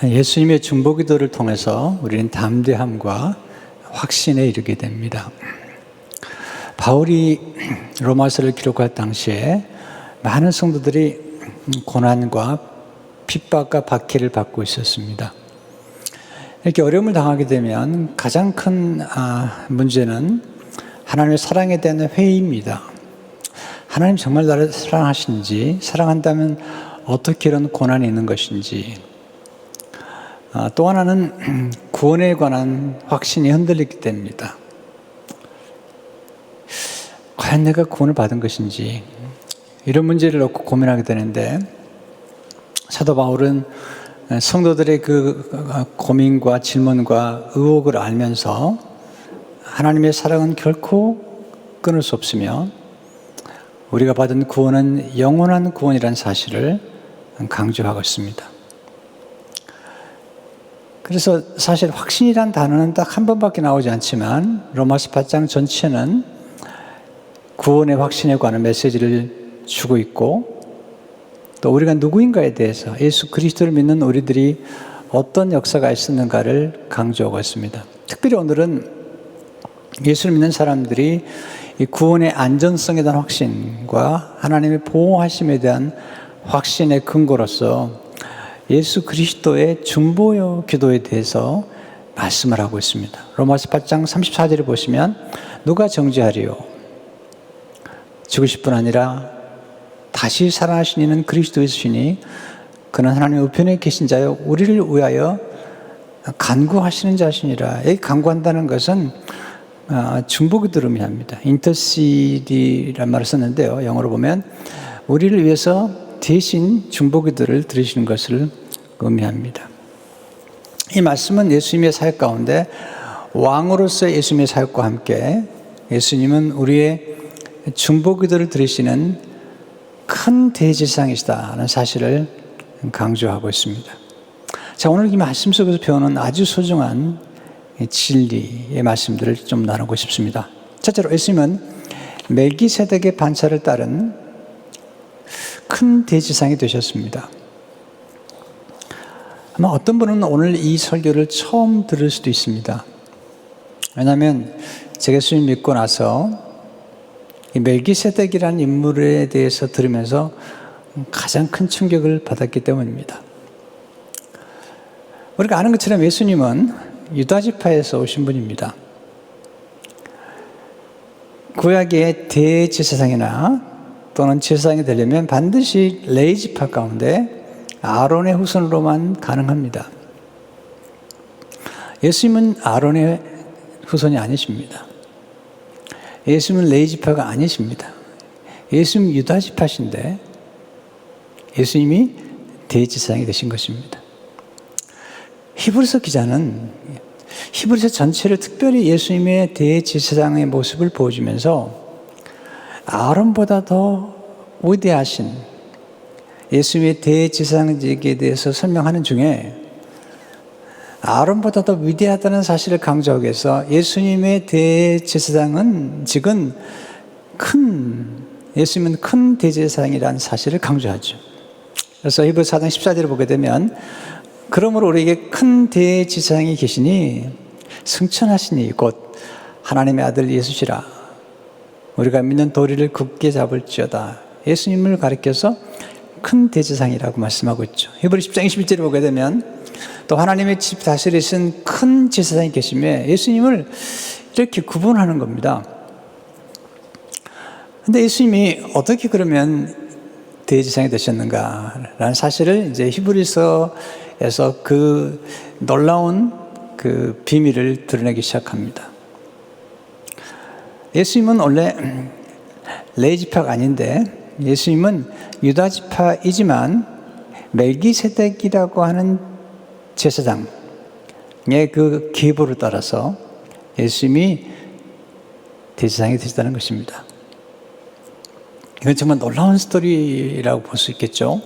예수님의 중보기도를 통해서 우리는 담대함과 확신에 이르게 됩니다. 바울이 로마서를 기록할 당시에 많은 성도들이 고난과 핍박과 박해를 받고 있었습니다. 이렇게 어려움을 당하게 되면 가장 큰 문제는 하나님의 사랑에 대한 회의입니다. 하나님 정말 나를 사랑하시는지, 사랑한다면 어떻게 이런 고난이 있는 것인지, 또 하나는 구원에 관한 확신이 흔들리게 됩니다. 과연 내가 구원을 받은 것인지, 이런 문제를 놓고 고민하게 되는데, 사도 바울은 성도들의 그 고민과 질문과 의혹을 알면서 하나님의 사랑은 결코 끊을 수 없으며 우리가 받은 구원은 영원한 구원이라는 사실을 강조하고 있습니다. 그래서 사실 확신이란 단어는 딱 한 번밖에 나오지 않지만 로마서 8장 전체는 구원의 확신에 관한 메시지를 주고 있고, 또 우리가 누구인가에 대해서 예수 그리스도를 믿는 우리들이 어떤 역사가 있었는가를 강조하고 있습니다. 특별히 오늘은 예수를 믿는 사람들이 이 구원의 안전성에 대한 확신과 하나님의 보호하심에 대한 확신의 근거로서 예수 그리스도의 중보 기도에 대해서 말씀을 하고 있습니다. 로마서 8장 34절을 보시면 누가 정죄하리요? 죽으실 뿐 아니라 다시 살아나신 이는 그리스도이시니 그는 하나님의 우편에 계신 자요 우리를 위하여 간구하시는 자시니라. 여기 간구한다는 것은 중보기도를 의미합니다. 인터시디란 말을 썼는데요, 영어로 보면 우리를 위해서 대신 중보기도를 드리시는 것을 의미합니다. 이 말씀은 예수님의 사역 가운데 왕으로서의 예수님의 사역과 함께 예수님은 우리의 중보기도를 드리시는 큰 대제사장이시다는 사실을 강조하고 있습니다. 자, 오늘 이 말씀 속에서 배우는 아주 소중한 진리의 말씀들을 좀 나누고 싶습니다. 첫째로 예수님은 멜기세덱의 반차를 따른 큰 대제사장이 되셨습니다. 아마 어떤 분은 오늘 이 설교를 처음 들을 수도 있습니다. 왜냐하면 제가 예수님 믿고 나서 이 멜기세덱이라는 인물에 대해서 들으면서 가장 큰 충격을 받았기 때문입니다. 우리가 아는 것처럼 예수님은 유다지파에서 오신 분입니다. 구약의 대제사장이나 또는 제사장이 되려면 반드시 레위지파 가운데 아론의 후손으로만 가능합니다. 예수님은 아론의 후손이 아니십니다. 예수님은 레위지파가 아니십니다. 예수님은 유다지파신데 예수님이 대제사장이 되신 것입니다. 히브리서 기자는 히브리서 전체를 특별히 예수님의 대제사장의 모습을 보여주면서 아론보다 더 위대하신 예수님의 대제사장직에 대해서 설명하는 중에 아론보다 더 위대하다는 사실을 강조하기 위해서 예수님의 대제사장은 지금 예수님은 큰 대제사장이라는 사실을 강조하죠. 그래서 히브리서 4장 14절을 보게 되면 그러므로 우리에게 큰 대제사장이 계시니 승천하시니 곧 하나님의 아들 예수시라. 우리가 믿는 도리를 굳게 잡을지어다. 예수님을 가리켜서 큰 대제사장이라고 말씀하고 있죠. 히브리 10장 21절을 보게 되면 또 하나님의 집 다스리신 큰 제사장이 계시며 예수님을 이렇게 구분하는 겁니다. 그런데 예수님이 어떻게 그러면 대제사장이 되셨는가라는 사실을 이제 히브리서에서 그 놀라운 그 비밀을 드러내기 시작합니다. 예수님은 원래 레위지파가 아닌데 예수님은 유다지파이지만 멜기세덱이라고 하는 제사장의 그 계보를 따라서 예수님이 대제사장이 되셨다는 것입니다. 이건 정말 놀라운 스토리라고 볼 수 있겠죠.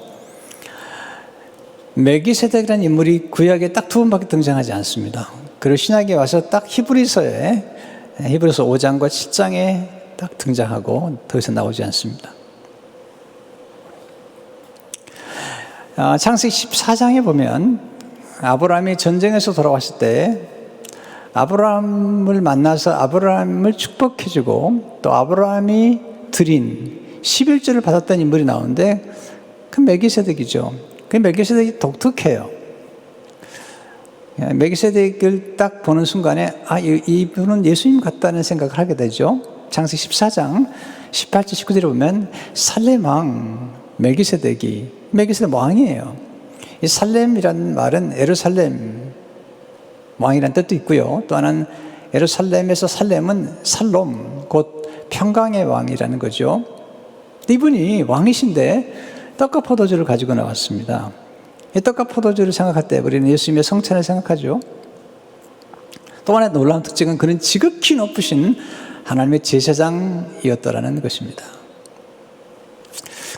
멜기세덱이라는 인물이 구약에 딱 2번밖에 등장하지 않습니다. 그리고 신약에 와서 딱 히브리서 5장과 7장에 딱 등장하고 더 이상 나오지 않습니다. 창세기 14장에 보면 아브라함이 전쟁에서 돌아왔을 때 아브라함을 만나서 아브라함을 축복해주고 또 아브라함이 드린 11조를 받았던 인물이 나오는데 그 멜기세덱이죠. 그 멜기세덱이 독특해요. 멜기세덱을 딱 보는 순간에 이분은 예수님 같다는 생각을 하게 되죠. 창세기 14장 18절 19절에 보면 살렘 왕 멜기세덱 왕이에요. 이 살렘이라는 말은 예루살렘 왕이라는 뜻도 있고요. 또 하나는 예루살렘에서 살렘은 살롬 곧 평강의 왕이라는 거죠. 이분이 왕이신데 떡과 포도주를 가지고 나왔습니다. 이 떡과 포도주를 생각할 때 우리는 예수님의 성찬을 생각하죠. 또 하나의 놀라운 특징은 그는 지극히 높으신 하나님의 제사장이었더라는 것입니다.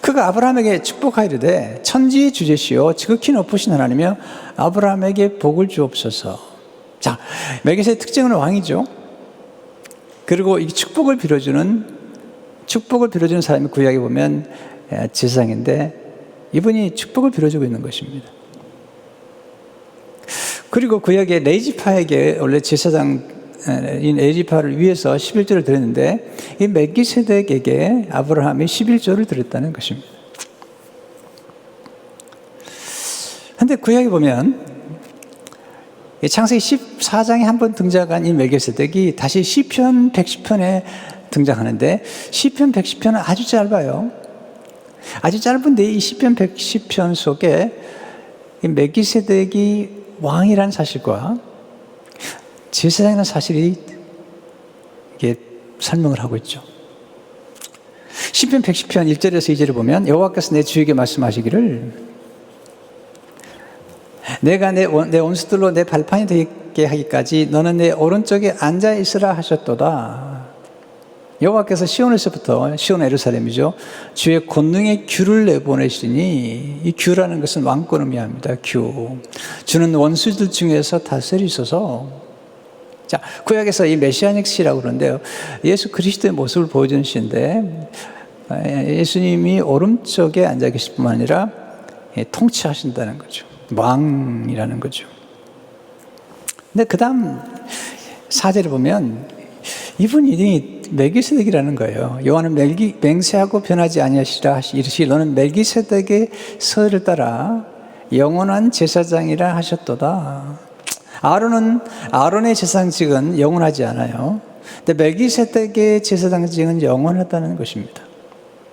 그가 아브라함에게 축복하이르되 천지의 주제시요 지극히 높으신 하나님이여 아브라함에게 복을 주옵소서. 자, 멜기세덱의 특징은 왕이죠. 그리고 이 축복을 빌어주는 사람이 구약에 보면 제사장인데 이분이 축복을 빌어주고 있는 것입니다. 그리고 구약의 레이지파에게 원래 제사장인 레이지파를 위해서 11조를 드렸는데 이 멜기세덱에게 아브라함이 11조를 드렸다는 것입니다. 그런데 구약에 보면 창세기 14장에 한번 등장한 이 멜기세덱이 다시 시편 110편에 등장하는데 시편 110편은 아주 짧아요. 아주 짧은데 이 시편 110편 속에 이 멜기세덱이 왕이라는 사실과 제사장이라는 사실이 이게 설명을 하고 있죠. 시편 110편 1절에서 2절을 보면 여호와께서 내 주에게 말씀하시기를 내가 내 원수들로 내 발판이 되게 하기까지 너는 내 오른쪽에 앉아 있으라 하셨도다. 여호와께서 시온에서부터 시온 예루살렘이죠. 주의 권능의 규를 내보내시니 이 규라는 것은 왕권을 의미합니다. 규. 주는 원수들 중에서 다스리소서. 자, 구약에서 이 메시아닉 시라고 그러는데요. 예수 그리스도의 모습을 보여주는 시인데 예수님이 오른쪽에 앉아 계실 뿐만 아니라 통치하신다는 거죠. 왕이라는 거죠. 근데 그 다음 4절을 보면 이분이 멜기세덱이라는 거예요. 여호와는 맹세하고 변하지 아니하시라 이르시 너는 멜기세덱의 서를 따라 영원한 제사장이라 하셨도다. 아론의 제사장직은 영원하지 않아요. 근데 멜기세덱의 제사장직은 영원하다는 것입니다.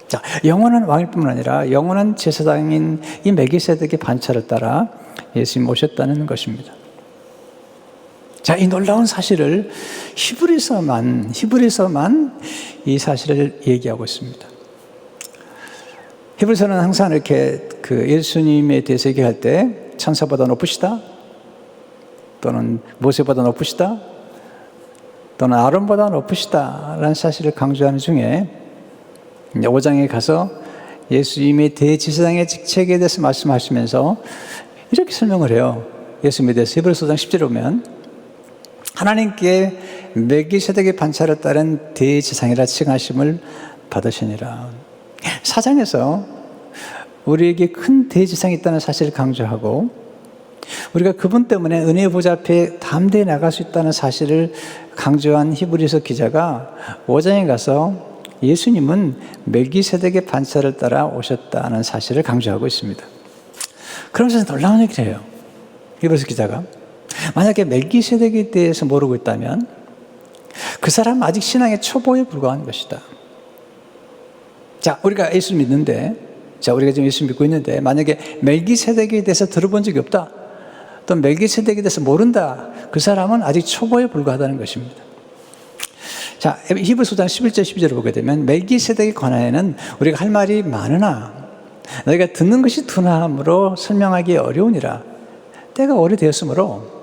자, 영원한 왕일 뿐만 아니라 영원한 제사장인 이 멜기세덱의 반차를 따라 예수님 오셨다는 것입니다. 자, 이 놀라운 사실을 히브리서만 이 사실을 얘기하고 있습니다. 히브리서는 항상 이렇게 그 예수님에 대해서 얘기할 때 천사보다 높으시다, 또는 모세보다 높으시다, 또는 아론보다 높으시다라는 사실을 강조하는 중에 5장에 가서 예수님의 대제사장의 직책에 대해서 말씀하시면서 이렇게 설명을 해요. 예수님에 대해서 히브리서 5장 10절에 보면 하나님께 멜기세덱의 반차를 따른 대제사장이라 칭하심을 받으시니라. 4장에서 우리에게 큰 대제사장이 있다는 사실을 강조하고 우리가 그분 때문에 은혜의 보좌 앞에 담대히 나갈 수 있다는 사실을 강조한 히브리서 기자가 5장에 가서 예수님은 멜기세덱의 반차를 따라 오셨다는 사실을 강조하고 있습니다. 그러면서 놀라운 얘기를 해요. 히브리서 기자가 만약에 멜기세덱에 대해서 모르고 있다면 그 사람은 아직 신앙의 초보에 불과한 것이다. 자, 우리가 예수 믿는데, 우리가 지금 예수 믿고 있는데 만약에 멜기세덱에 대해서 들어본 적이 없다, 또 멜기세덱에 대해서 모른다, 그 사람은 아직 초보에 불과하다는 것입니다. 자, 히브리서 5장 11절 12절을 보게 되면 멜기세덱에 관하여는 우리가 할 말이 많으나 너희가 듣는 것이 둔함으로 설명하기 어려우니라. 때가 오래되었으므로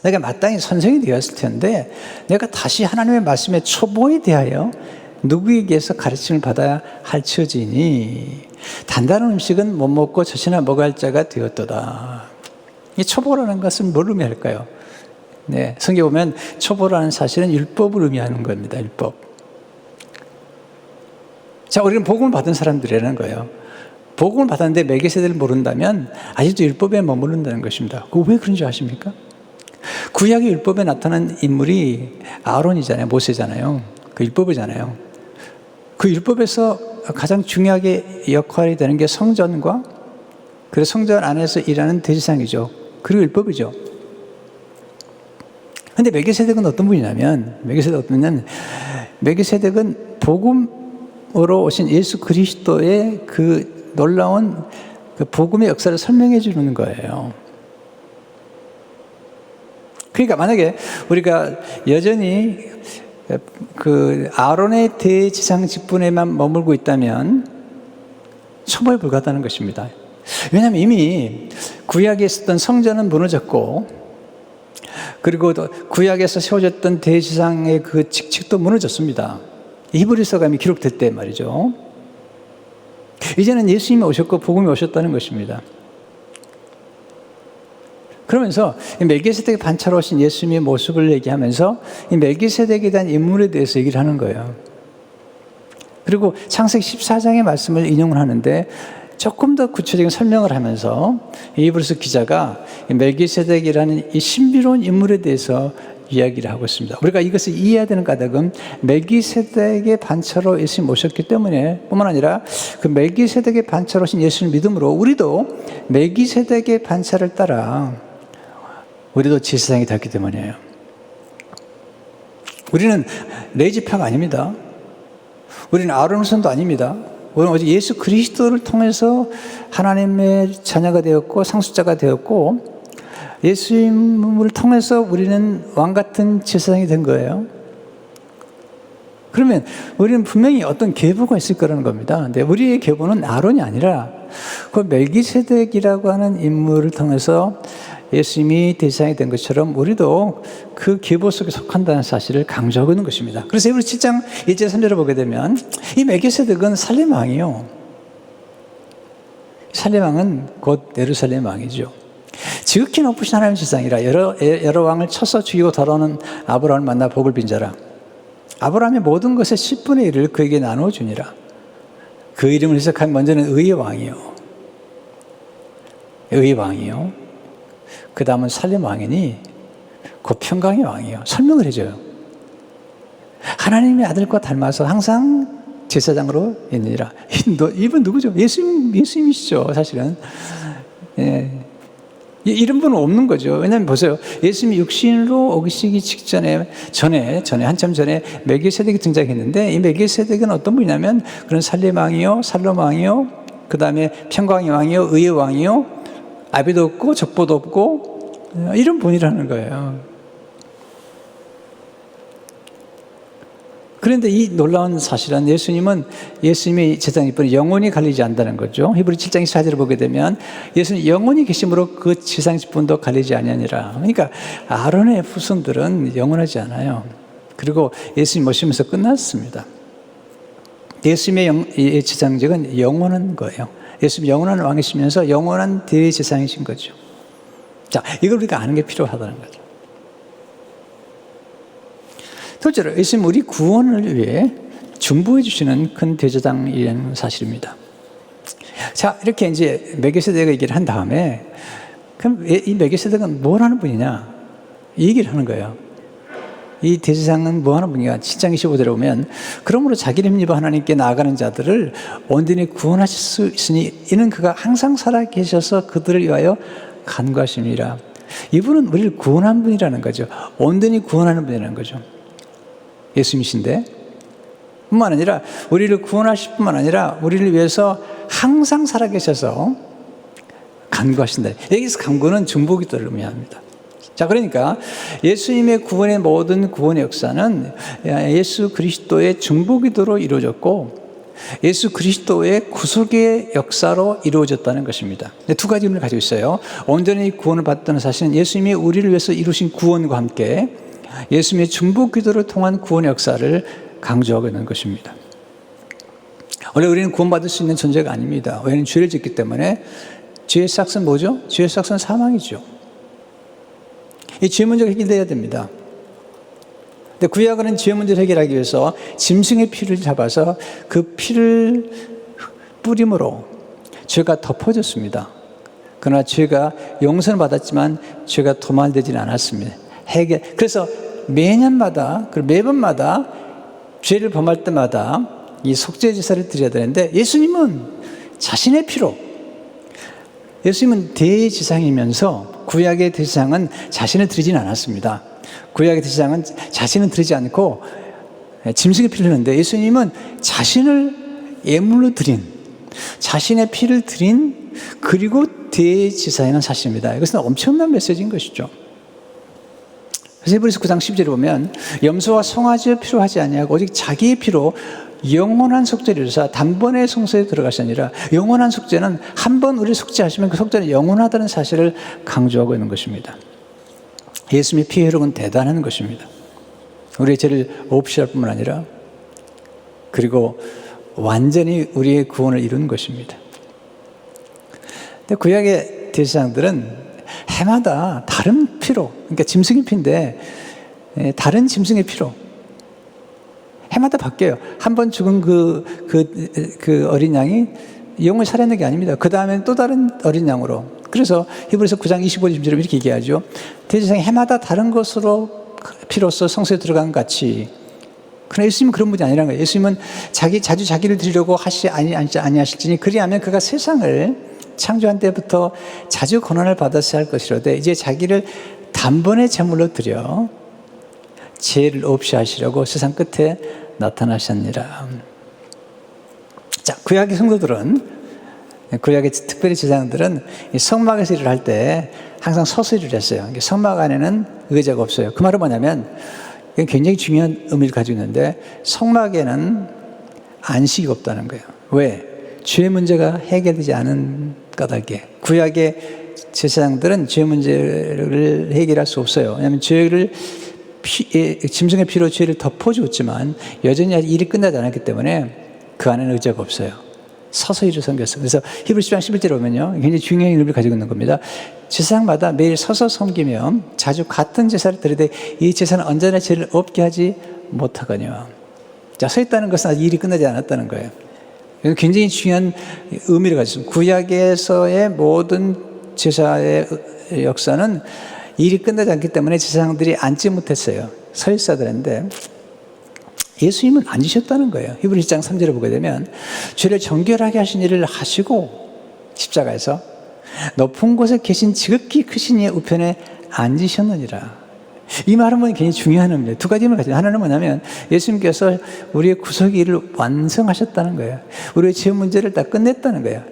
내가 마땅히 선생이 되었을 텐데 내가 다시 하나님의 말씀에 초보에 대하여 누구에게서 가르침을 받아야 할지어지니 단단한 음식은 못 먹고 젖이나 먹을 자가 되었도다. 이 초보라는 것은 뭘 의미할까요? 네, 성경에 보면 초보라는 사실은 율법을 의미하는 겁니다. 율법. 자, 우리는 복음을 받은 사람들이라는 거예요. 복음을 받았는데 멜기세덱을 모른다면 아직도 율법에 머무른다는 것입니다. 왜 그런 줄 아십니까? 구약의 율법에 나타난 인물이 아론이잖아요. 모세잖아요. 그 율법이잖아요. 그 율법에서 가장 중요하게 역할이 되는 게 성전과 그래서 성전 안에서 일하는 대제사장이죠. 그리고 율법이죠. 근데 멜기세덱은 어떤 분이냐면 멜기세덱은 복음으로 오신 예수 그리스도의 그 놀라운 그 복음의 역사를 설명해 주는 거예요. 그러니까 만약에 우리가 여전히 그 아론의 대제사장 직분에만 머물고 있다면 처벌 불가하다는 것입니다. 왜냐하면 이미 구약에 있었던 성전은 무너졌고 그리고 또 구약에서 세워졌던 대제사장의 그 직책도 무너졌습니다. 히브리서가 이미 기록됐대 말이죠. 이제는 예수님이 오셨고 복음이 오셨다는 것입니다. 그러면서 멜기세덱의 반차로 오신 예수님의 모습을 얘기하면서 이 멜기세덱에 대한 인물에 대해서 얘기를 하는 거예요. 그리고 창세기 14장의 말씀을 인용을 하는데 조금 더 구체적인 설명을 하면서 히브리서 기자가 멜기세덱이라는 이 신비로운 인물에 대해서 이야기를 하고 있습니다. 우리가 이것을 이해해야 되는 까닭은 멜기세덱의 반차로 예수님 모셨기 때문에 뿐만 아니라 그 멜기세덱의 반차로 오신 예수를 믿음으로 우리도 멜기세덱의 반차를 따라 우리도 제사장이 됐기 때문이에요. 우리는 레위지파가 아닙니다. 우리는 아론의 선도 아닙니다. 우리는 오직 예수 그리스도를 통해서 하나님의 자녀가 되었고 상속자가 되었고 예수님을 통해서 우리는 왕같은 제사장이 된 거예요. 그러면 우리는 분명히 어떤 계보가 있을 거라는 겁니다. 근데 우리의 계보는 아론이 아니라 그 멜기세덱이라고 하는 인물을 통해서 예수님이 대제사장이 된 것처럼 우리도 그 계보 속에 속한다는 사실을 강조하고 있는 것입니다. 그래서 히브리 7장 1절 3절을 보게 되면 이 멜기세덱은 살렘 왕이요. 살렘 왕은 곧 예루살렘 왕이죠. 지극히 높으신 하나님의 제사장이라 여러 왕을 쳐서 죽이고 돌아오는 아브라함을 만나 복을 빈 자라. 아브라함의 모든 것의 10분의 1을 그에게 나누어 주니라. 그 이름을 해석하면 먼저는 의의 왕이요. 의의 왕이요. 그 다음은 살렘 왕이니 곧 평강의 왕이요. 설명을 해줘요. 하나님의 아들과 닮아서 항상 제사장으로 있느니라. 이분 누구죠? 예수님이시죠, 사실은. 예. 이런 분은 없는 거죠. 왜냐하면 보세요. 예수님이 육신으로 오시기 전에 한참 전에 멜기세덱이 등장했는데 이 멜기세덱은 어떤 분이냐면 그런 살렘 왕이요, 살롬 왕이요, 그 다음에 평강의 왕이요, 의의 왕이요, 아비도 없고 적보도 없고 이런 분이라는 거예요. 그런데 이 놀라운 사실은 예수님의 제사장일 뿐 영원히 갈리지 않는다는 거죠. 히브리 7장 24절을 보게 되면 예수님 영원히 계심으로 그 제사장일 뿐도 갈리지 아니하니라. 그러니까 아론의 후손들은 영원하지 않아요. 그리고 예수님 모시면서 끝났습니다. 예수님의 제사장직은 영원한 거예요. 예수님 영원한 왕이시면서 영원한 대제사장이신 거죠. 자, 이걸 우리가 아는 게 필요하다는 거죠. 둘째로 예수님 우리 구원을 위해 중보해 주시는 큰 대제사장이라는 사실입니다. 자, 이렇게 이제 멜기세덱 얘기를 한 다음에 그럼 이 멜기세덱은 뭘 하는 분이냐? 이 얘기를 하는 거예요. 이 대제사장은 뭐 하는 분이냐? 7장 25절에 보면 그러므로 자기를 힘입어 하나님께 나아가는 자들을 온전히 구원하실 수 있으니 이는 그가 항상 살아계셔서 그들을 위하여 간구하심이라. 이분은 우리를 구원한 분이라는 거죠. 온전히 구원하는 분이라는 거죠. 예수님이신데 뿐만 아니라 우리를 구원하실 뿐만 아니라 우리를 위해서 항상 살아계셔서 간구하신다. 여기서 간구는 중보기도를 의미합니다. 자, 그러니까 예수님의 구원의 모든 구원의 역사는 예수 그리스도의 중보기도로 이루어졌고 예수 그리스도의 구속의 역사로 이루어졌다는 것입니다. 두 가지 의미를 가지고 있어요. 온전히 구원을 받았다는 사실은 예수님이 우리를 위해서 이루신 구원과 함께 예수님의 중보기도를 통한 구원의 역사를 강조하고 있는 것입니다. 원래 우리는 구원받을 수 있는 존재가 아닙니다. 왜냐하면 죄를 짓기 때문에 죄의 삭은 뭐죠? 죄의 삭은 사망이죠. 이 죄 문제가 해결돼야 됩니다. 근데 구약은 죄 문제를 해결하기 위해서 짐승의 피를 잡아서 그 피를 뿌림으로 죄가 덮어졌습니다. 그러나 죄가 용서는 받았지만 죄가 도말되지는 않았습니다. 그래서 매년마다, 그리고 매번마다 죄를 범할 때마다 이 속죄 제사를 드려야 되는데, 예수님은 자신의 피로, 예수님은 대제사장이면서 구약의 대제사장은 자신을 드리지는 않았습니다. 구약의 대제사장은 자신을 드리지 않고 짐승의 피를 흘렸는데, 예수님은 자신을 예물로 드린, 자신의 피를 드린, 그리고 대제사장은 사실입니다. 이것은 엄청난 메시지인 것이죠. 그래서 히브리서 9장 10절에 보면 염소와 송아지의 피로 하지 아니하고 오직 자기의 피로 영원한 속죄를 이루사 단번에 성소에 들어가시니라. 영원한 속죄는 한 번 우리 속죄하시면 그 속죄는 영원하다는 사실을 강조하고 있는 것입니다. 예수님의 피의 흐름은 대단한 것입니다. 우리의 죄를 없이 할 뿐만 아니라 그리고 완전히 우리의 구원을 이룬 것입니다. 근데 구약의 대제사장들은 해마다 다른 피로, 그러니까 짐승의 피인데 다른 짐승의 피로 해마다 바뀌어요. 한 번 죽은 그 어린 양이 영을 살해하는 게 아닙니다. 그 다음엔 또 다른 어린 양으로. 그래서 히브리서 9장 25절에 이렇게 얘기하죠. 대제사장이 해마다 다른 것으로 피로써 성소에 들어간 같이. 그러나 예수님은 그런 분이 아니라는 거예요. 예수님은 자주 자기를 드리려고 아니하실지니 그리하면 그가 세상을 창조한 때부터 자주 고난을 받았어야 할 것이로되 이제 자기를 단번에 제물로 드려 죄를 없이 하시려고 세상 끝에 나타나셨느니라. 자, 구약의 성도들은, 구약의 특별히 제사장들은 성막에서 일을 할 때 항상 서서 일을 했어요. 성막 안에는 의자가 없어요. 그 말은 뭐냐면 굉장히 중요한 의미를 가지고 있는데, 성막에는 안식이 없다는 거예요. 왜? 죄 문제가 해결되지 않은 까닭에. 구약의 제사장들은 죄 문제를 해결할 수 없어요. 왜냐하면 짐승의 피로 죄를 덮어주었지만 여전히 아직 일이 끝나지 않았기 때문에 그 안에는 의자가 없어요. 서서 일을 섬겼어요. 그래서 히브리서 10장 11절에 보면요, 굉장히 중요한 의미를 가지고 있는 겁니다. 제사장마다 매일 서서 섬기며 자주 같은 제사를 드리되 이 제사는 언제나 죄를 없게 하지 못하거니와. 자, 서 있다는 것은 아직 일이 끝나지 않았다는 거예요. 굉장히 중요한 의미를 가지고 있습니다. 구약에서의 모든 제사의 역사는 일이 끝나지 않기 때문에 제사장들이 앉지 못했어야 서 있어야 되는데, 예수님은 앉으셨다는 거예요. 히브리서 1장 3절에 보게 되면 죄를 정결하게 하신 일을 하시고 십자가에서 높은 곳에 계신 지극히 크신 이의 우편에 앉으셨느니라. 이 말은 굉장히 중요한 의미예요. 두 가지 의미를 가지고, 하나는 뭐냐면 예수님께서 우리의 구속의 일을 완성하셨다는 거예요. 우리의 죄 문제를 다 끝냈다는 거예요.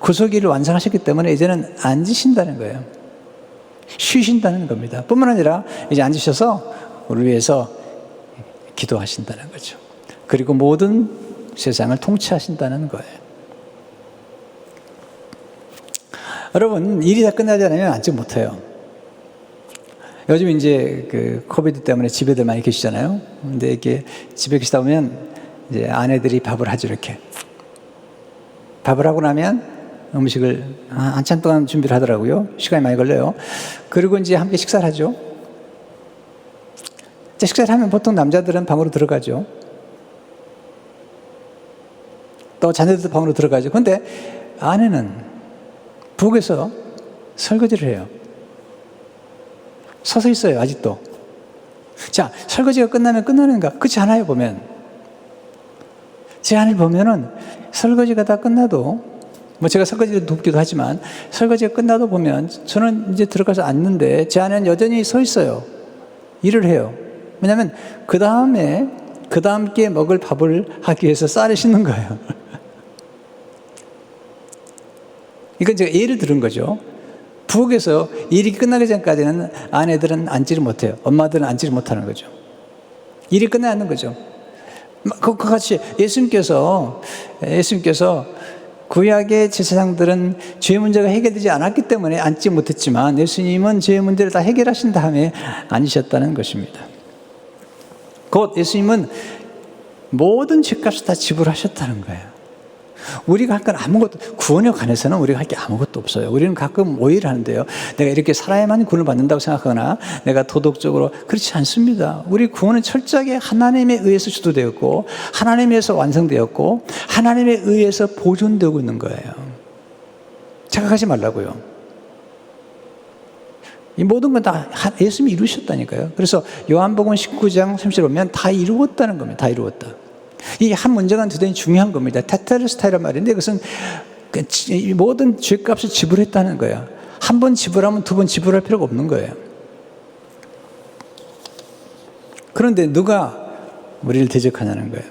구속의 일을 완성하셨기 때문에 이제는 앉으신다는 거예요. 쉬신다는 겁니다. 뿐만 아니라 이제 앉으셔서 우리 위해서 기도하신다는 거죠. 그리고 모든 세상을 통치하신다는 거예요. 여러분, 일이 다 끝나지 않으면 앉지 못해요. 요즘 이제 그 코비드 때문에 집에들 많이 계시잖아요. 근데 이렇게 집에 계시다 보면 이제 아내들이 밥을 하죠, 이렇게. 밥을 하고 나면 음식을 한참 동안 준비를 하더라고요. 시간이 많이 걸려요. 그리고 이제 함께 식사를 하죠. 식사를 하면 보통 남자들은 방으로 들어가죠. 또 자녀들도 방으로 들어가죠. 그런데 아내는 부엌에서 설거지를 해요. 서서 있어요, 아직도. 자, 설거지가 끝나면 끝나는가? 그렇지 않아요, 보면. 제 아내를 보면은 설거지가 다 끝나도, 제가 설거지를 돕기도 하지만, 설거지가 끝나도 보면 저는 이제 들어가서 앉는데 제 아내는 여전히 서 있어요. 일을 해요. 왜냐하면 그 다음 게 먹을 밥을 하기 위해서 쌀을 씻는 거예요. 이건 제가 예를 들은 거죠. 부엌에서 일이 끝나기 전까지는 아내들은 앉지를 못해요. 엄마들은 앉지를 못하는 거죠. 일이 끝나야 하는 거죠. 그와 같이 예수님께서 구약의 제사장들은 죄 문제가 해결되지 않았기 때문에 앉지 못했지만 예수님은 죄 문제를 다 해결하신 다음에 앉으셨다는 것입니다. 곧 예수님은 모든 죄값을 다 지불하셨다는 거예요. 우리가 할 건 아무것도, 구원에 관해서는 우리가 할 게 아무것도 없어요. 우리는 가끔 오해를 하는데요, 내가 이렇게 살아야만 구원을 받는다고 생각하거나 내가 도덕적으로, 그렇지 않습니다. 우리 구원은 철저하게 하나님에 의해서 주도되었고 하나님에 의해서 완성되었고 하나님에 의해서 보존되고 있는 거예요. 착각하지 말라고요. 이 모든 건 다 예수님이 이루셨다니까요. 그래서 요한복음 19장 30절 보면 다 이루었다는 겁니다. 다 이루었다. 이 한 문제가 대단히 중요한 겁니다. 테텔레스타이란 말인데 그것은 모든 죄값을 지불했다는 거예요. 한 번 지불하면 두 번 지불할 필요가 없는 거예요. 그런데 누가 우리를 대적하냐는 거예요.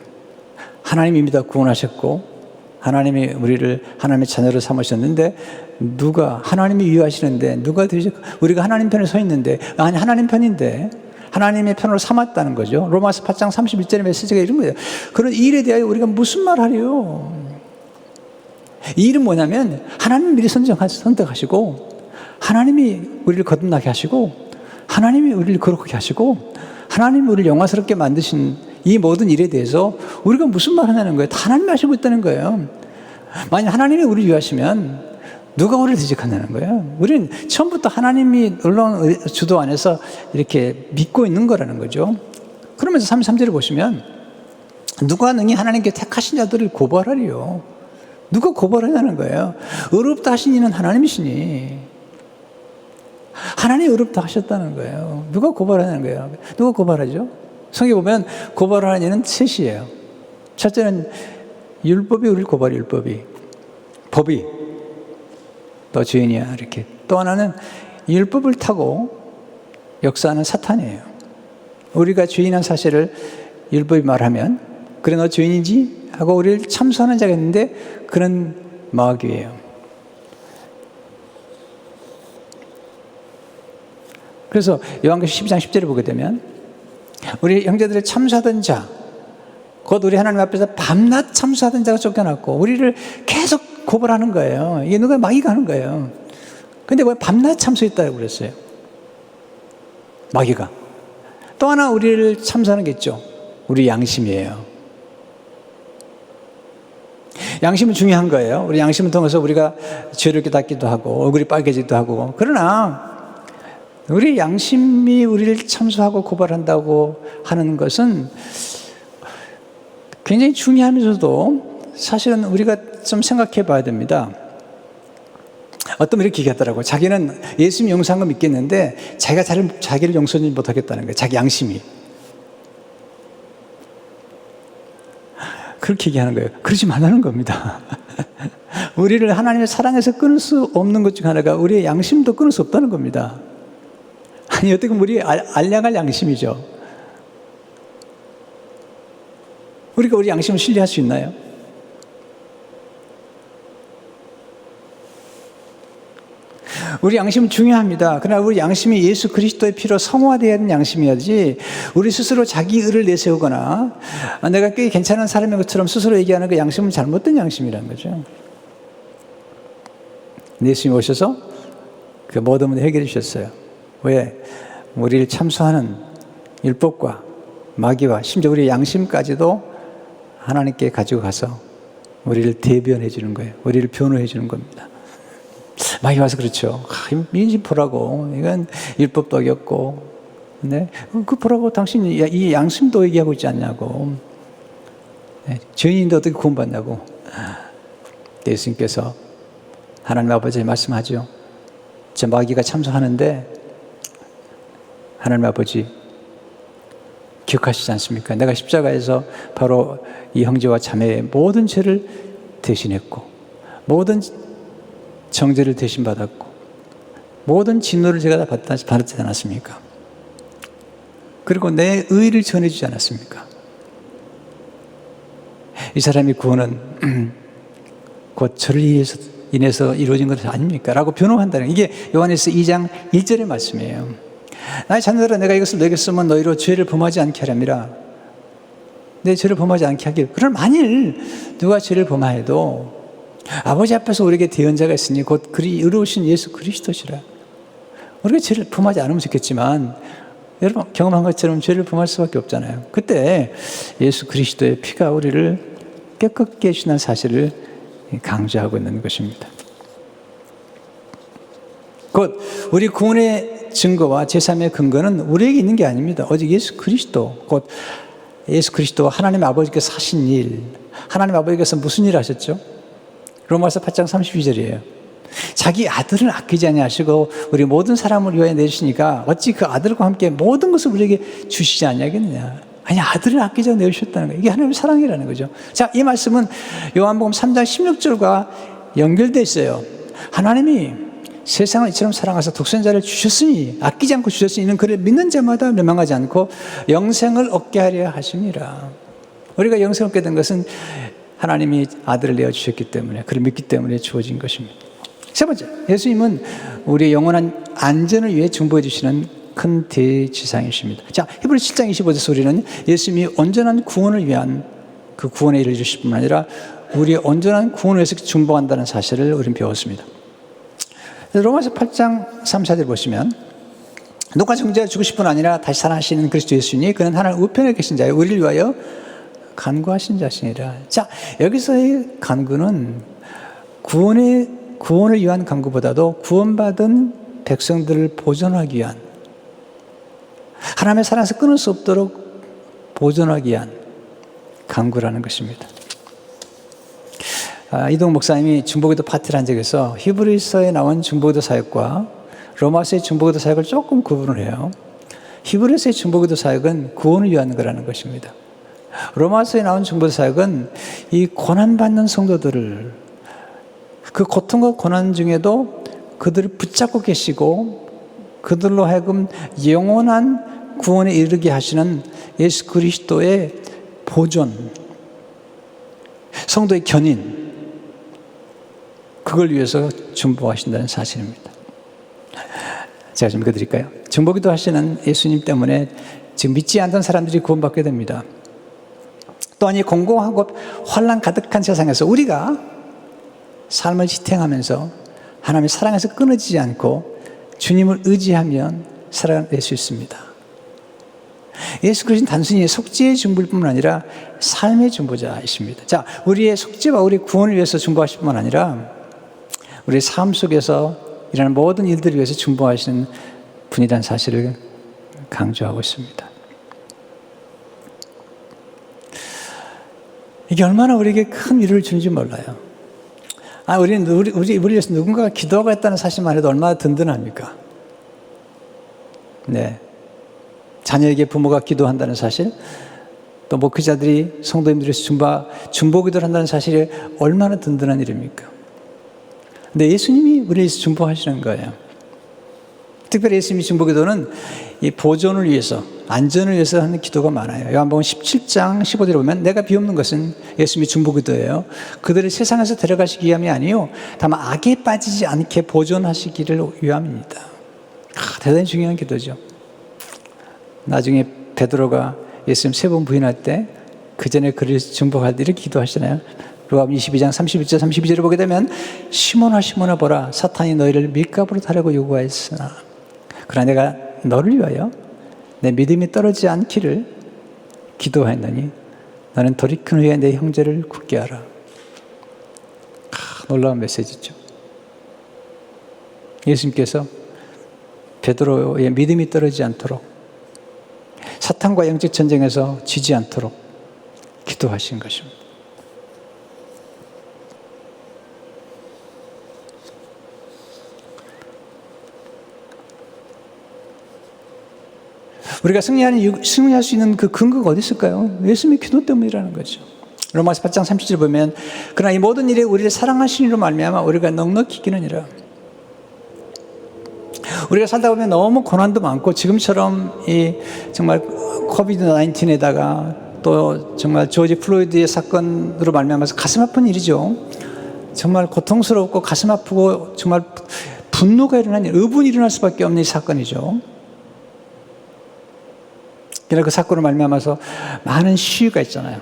하나님이 이미 다 구원하셨고 하나님이 우리를 하나님의 자녀로 삼으셨는데 누가 하나님이 위하시는데 누가 우리가 하나님 편에 서 있는데 아니 하나님 편인데 하나님의 편으로 삼았다는 거죠. 로마서 8장 31절의 메시지가 이런 거예요. 그런 이 일에 대하여 우리가 무슨 말 하리요? 이 일은 뭐냐면 하나님이 미리 선택하시고 하나님이 우리를 거듭나게 하시고 하나님이 우리를 거룩하게 하시고 하나님이 우리를 영화스럽게 만드신 이 모든 일에 대해서 우리가 무슨 말 하냐는 거예요. 다 하나님이 하시고 있다는 거예요. 만약 하나님이 우리를 위하시면 누가 우리를 대적하냐는 거예요. 우리는 처음부터 하나님이 놀라운 주도 안에서 이렇게 믿고 있는 거라는 거죠. 그러면서 33절을 보시면 누가 능히 하나님께 택하신 자들을 고발하리요. 누가 고발하냐는 거예요. 의롭다 하신 이는 하나님이시니 하나님이 의롭다 하셨다는 거예요. 누가 고발하냐는 거예요. 누가 고발하죠? 성경에 보면 고발하는 이는 셋이에요. 첫째는 율법이 우리를 고발해. 율법이 법이 너 죄인이야 이렇게. 또 하나는 율법을 타고 역사하는 사탄이에요. 우리가 죄인한 사실을 율법이 말하면 그래 너 죄인이지 하고 우리를 참수하는 자가 있는데 그런 마귀예요. 그래서 요한계시록 12장 10절을 보게 되면 우리 형제들을 참수하던 자, 곧 우리 하나님 앞에서 밤낮 참수하던 자가 쫓겨났고 우리를 계속 고발하는 거예요. 이게 누가 마귀가 하는 거예요. 근데 왜 밤낮 참수했다고 그랬어요? 마귀가. 또 하나 우리를 참수하는 게 있죠. 우리 양심이에요. 양심은 중요한 거예요. 우리 양심을 통해서 우리가 죄를 깨닫기도 하고 얼굴이 빨개지기도 하고. 그러나 우리 양심이 우리를 참수하고 고발한다고 하는 것은 굉장히 중요하면서도 사실은 우리가 좀 생각해 봐야 됩니다. 어떤 분이 이렇게 얘기하더라고요. 자기는 예수님 용서한 거 믿겠는데 자기가 자기를 용서하지 못하겠다는 거예요. 자기 양심이. 그렇게 얘기하는 거예요. 그러지 말라는 겁니다. 우리를 하나님의 사랑에서 끊을 수 없는 것 중 하나가 우리의 양심도 끊을 수 없다는 겁니다. 아니 어떻게 보면 우리 알량할 양심이죠. 우리가 우리 양심을 신뢰할 수 있나요? 우리 양심은 중요합니다. 그러나 우리 양심이 예수 그리스도의 피로 성화되어야 하는 양심이야지 우리 스스로 자기 의를 내세우거나 내가 꽤 괜찮은 사람인 것처럼 스스로 얘기하는 그 양심은 잘못된 양심이라는 거죠. 예수님이 오셔서 그 모든 문제 해결해 주셨어요. 왜? 우리를 참수하는 율법과 마귀와 심지어 우리의 양심까지도 하나님께 가지고 가서 우리를 대변해 주는 거예요. 우리를 변호해 주는 겁니다. 마귀 와서 그렇죠. 민심 보라고. 이건 율법도 어겼고. 네? 그 보라고 당신이 이 양심도 얘기하고 있지 않냐고. 네? 죄인인데 어떻게 구원받냐고. 예수님께서 하나님 아버지 말씀하죠. 저 마귀가 참소하는데 하나님 아버지 기억하시지 않습니까? 내가 십자가에서 바로 이 형제와 자매의 모든 죄를 대신했고 모든 정죄를 대신 받았고 모든 진노를 제가 다 받았지 않았습니까? 그리고 내 의를 전해주지 않았습니까? 이 사람의 구원은 곧 저를 인해서 이루어진 것 아닙니까? 라고 변호한다는 이게 요한일서 2장 1절의 말씀이에요. 나의 자녀들아 내가 이것을 너에게 쓰면 너희로 죄를 범하지 않게 하렵니다. 내 죄를 범하지 않게 하길. 그럼 만일 누가 죄를 범하여도 아버지 앞에서 우리에게 대언자가 있으니 곧 그리 의로우신 예수 그리스도시라. 우리가 죄를 범하지 않으면 좋겠지만 여러분 경험한 것처럼 죄를 범할 수밖에 없잖아요. 그때 예수 그리스도의 피가 우리를 깨끗게 해주는 사실을 강조하고 있는 것입니다. 곧 우리 구원의 증거와 제3의 근거는 우리에게 있는 게 아닙니다. 오직 예수 그리스도, 곧 예수 그리스도와 하나님 아버지께서 하신 일, 하나님 아버지께서 무슨 일을 하셨죠? 로마서 8장 32절이에요. 자기 아들을 아끼지 아니하시고 우리 모든 사람을 위하여 내주시니까 어찌 그 아들과 함께 모든 것을 우리에게 주시지 않냐겠느냐. 아니, 아들을 아끼지 않고 내주셨다는 거예요. 이게 하나님의 사랑이라는 거죠. 자, 이 말씀은 요한복음 3장 16절과 연결되어 있어요. 하나님이 세상을 이처럼 사랑하사 독생자를 주셨으니, 아끼지 않고 주셨으니 이는 그를 믿는 자마다 멸망하지 않고 영생을 얻게 하려 하심이라. 우리가 영생을 얻게 된 것은 하나님이 아들을 내어주셨기 때문에, 그를 믿기 때문에 주어진 것입니다. 세 번째, 예수님은 우리의 영원한 안전을 위해 중보해 주시는 큰 대지상이십니다. 자, 히브리 7장 25절에서 우리는 예수님이 온전한 구원을 위한 그 구원에 이르주실 뿐만 아니라 우리의 온전한 구원을 위해서 중보한다는 사실을 우리는 배웠습니다. 로마서 8장 3, 4절 보시면 누가 정죄가 죽으실 뿐 아니라 다시 살아나시는 그리스도 예수니 그는 하나님 우편에 계신 자여 우리를 위하여 간구하신 자시니라. 자, 여기서의 간구는 구원을 위한 간구보다도 구원받은 백성들을 보존하기 위한, 하나님의 사랑에서 끊을 수 없도록 보존하기 위한 간구라는 것입니다. 이동 목사님이 중보기도 파티를 한 적이 있어 히브리서에 나온 중보기도 사역과 로마서의 중보기도 사역을 조금 구분을 해요. 히브리서의 중보기도 사역은 구원을 위한 거라는 것입니다. 로마서에 나온 중보기도 사역은 이 고난받는 성도들을, 그 고통과 고난 중에도 그들을 붙잡고 계시고 그들로 하여금 영원한 구원에 이르게 하시는 예수 그리스도의 보존, 성도의 견인, 그걸 위해서 중보하신다는 사실입니다. 제가 좀 읽어드릴까요? 중보기도 하시는 예수님 때문에 지금 믿지 않던 사람들이 구원받게 됩니다. 또한 이 공공하고 환난 가득한 세상에서 우리가 삶을 지탱하면서 하나님의 사랑에서 끊어지지 않고 주님을 의지하면 살아낼 수 있습니다. 예수 그리스도는 단순히 속죄의 중보일 뿐만 아니라 삶의 중보자이십니다. 자, 우리의 속죄와 우리 구원을 위해서 중보하실 뿐만 아니라 우리의 삶 속에서 일어나는 모든 일들을 위해서 중보하시는 분이라는 사실을 강조하고 있습니다. 이게 얼마나 우리에게 큰 위로를 주는지 몰라요. 우리 위해서 누군가가 기도하고 있다는 사실만 해도 얼마나 든든합니까? 네. 자녀에게 부모가 기도한다는 사실, 또 목회자들이 성도님들이 중보기도를 한다는 사실이 얼마나 든든한 일입니까? 근데 예수님이 우리를 위해서 중보하시는 거예요. 특별히 예수님이 중보기도는 이 보존을 위해서, 안전을 위해서 하는 기도가 많아요. 요한복음 17장 15절에 보면 내가 비옵는 것은 예수님이 중보기도예요. 그들을 세상에서 데려가시기 위함이 아니요 다만 악에 빠지지 않게 보존하시기를 위함입니다. 대단히 중요한 기도죠. 나중에 베드로가 예수님 3번 부인할 때 그 전에 그를 중보할 때 이렇게 기도하시나요? 요한복음 22장 31절 32절을 보게 되면 시몬아 시몬아 보라 사탄이 너희를 밀가부로 타려고 요구하였으나 그러나 내가 너를 위하여 내 믿음이 떨어지지 않기를 기도하였느니 나는 돌이킨 후에 내 형제를 굳게 하라. 놀라운 메시지죠. 예수님께서 베드로의 믿음이 떨어지지 않도록, 사탄과 영적 전쟁에서 지지 않도록 기도하신 것입니다. 우리가 승리할 수 있는 그 근거가 어디 있을까요? 예수님의 기도 때문이라는 거죠. 로마서 8장 30절 보면 그러나 이 모든 일에 우리를 사랑하시는 이로 말미암아 우리가 넉넉히 이기느니라. 우리가 살다 보면 너무 고난도 많고 지금처럼 이 정말 코비드 19에다가 또 정말 조지 플로이드의 사건으로 말미암아서 가슴 아픈 일이죠. 정말 고통스럽고 가슴 아프고 정말 분노가 일어난 일, 의분이 일어날 수밖에 없는 이 사건이죠. 그러나 그 사건으로 말미암아서 많은 시위가 있잖아요.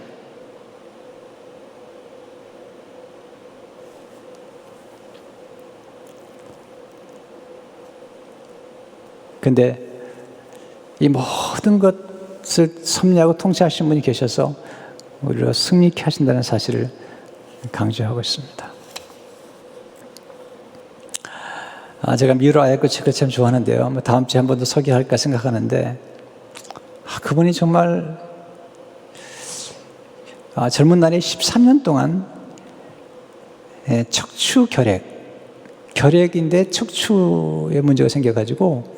근데 이 모든 것을 섭리하고 통치하신 분이 계셔서 우리를 승리케 하신다는 사실을 강조하고 있습니다. 제가 미로 아야코 책을 참 좋아하는데요. 다음 주에 한 번 더 소개할까 생각하는데 그분이 정말 젊은 날에 13년 동안 척추 결핵, 결핵인데 척추에 문제가 생겨가지고